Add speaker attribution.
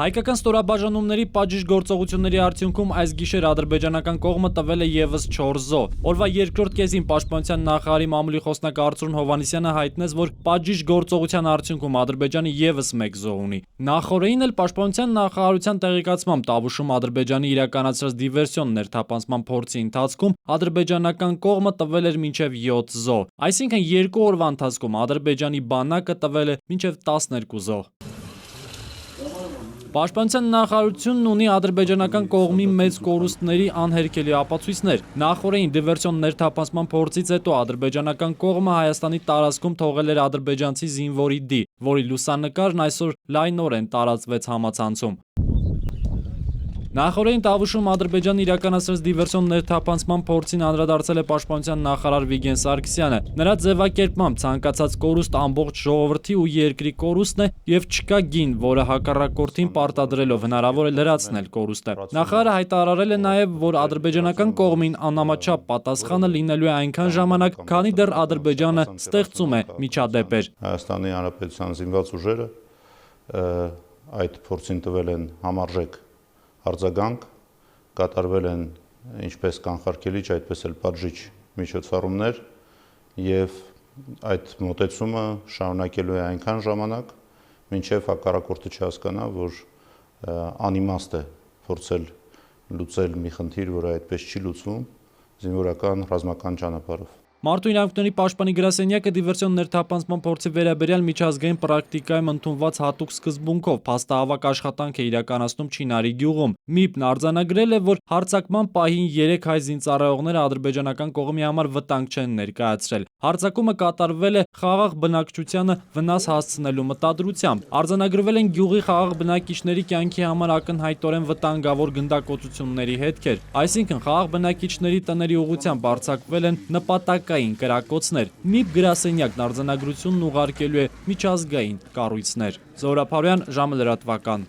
Speaker 1: Հայկական ստորաբաժանումների պատժիժ գործողությունների արդյունքում այս գիշեր ադրբեջանական կողմը տվել է ևս 4 զոհ։ Օրվա երկրորդ կեսին Պաշտպանության նախարարի մամուլի խոսնակ Արծրուն Հովհաննիսյանը հայտնեց, որ պատժիժ գործողության արդյունքում Ադրբեջանը ևս 1 զոհ ունի։ Նախորդին էլ Պաշտպանության նախարարության տեղեկացմամբ Տավուշում Ադրբեջանի իրականացրած դիվերսիոն ներթափանցման փորձի ընթացքում ադրբեջանական կողմը տվել էր մինչև 7 զոհ։ Այսինքն 2 օրվա ընթացքում Ադրբեջանի բանակը տվել է մինչև 12 զոհ։ Պաշտպանության նախարարությունն ունի ադրբեջանական կողմի մեծ կորուստների անհերքելի ապացույցներ։ Նախորդին դիվերսիոն ներթափանցման փորձից հետո ադրբեջանական կողմը Հայաստանի տարածքում թողել էր ադրբեջանցի զինվորի դի, որի լուսանկարն այսօր լայնորեն տարածվեց համացանցում։ Նախորդին Տավուշում Ադրբեջանը իրականացրած դիվերսիոն ներթափանցման փորձին անդրադարձել է Պաշտպանության նախարար Վիգեն Սարգսյանը։ Նրա ձևակերպմամբ ցանկացած կորուստ ամբողջ ժողովրդի ու երկրի կորուստն է եւ չկա գին, որը հակառակորդին պարտադրելով հնարավոր է լրացնել կորուստը։ Նախարարը հայտարարել է նաեւ, որ ադրբեջանական կողմին անհամաչափ պատասխանը լինելու է այնքան ժամանակ, քանի դեռ Ադրբեջանը ստեղծում է միջադեպեր։
Speaker 2: Հայաստանի Հանրապետության զինված ուժերը այդ փորձին տվել են համարժեք արձագանք, կատարվել են ինչպես կանխարգելիչ, այդպես էլ պատժիչ միջոցառումներ եւ այդ մոտեցումը շարունակելու է այնքան ժամանակ, մինչեւ հակառակորդը չհասկանա, որ անիմաստ է փորձել լուծել մի խնդիր, որը այդպես չի լուծվում զինվորական ռազմական ճանապարհով։
Speaker 1: Մարդու իրավունքների պաշտպանի գրասենյակը դիվերսիոն ներթափանցման փորձի վերաբերյալ միջազգային պրակտիկայում ընդունված հատուկ սկզբունքով փաստահավաք աշխատանք է իրականացնում Չինարի գյուղում։ ՄԻՊ-ն արձանագրել է, որ հարձակման պահին 3 հայ զինծառայողները ադրբեջանական կողմի համար վտանգ չեն ներկայացրել։ Հարձակումը կատարվել է խաղաղ բնակչությանը վնաս հասցնելու մտադրությամբ։ Արձանագրվել են գյուղի խաղաղ բնակիչների կյանքի համար ակնհայտորեն վտանգավոր գնդակոծությունների հետքեր, այսինքն խաղաղ բնակիչների տների ուղղությամբ արձակվել են նպատակային կրակոցներ։ ՄԻՊ գրասենյակն արձանագրությունն ուղարկելու է միջազգային կառույցներ։ Զորապարյան, ժամը լրատվական։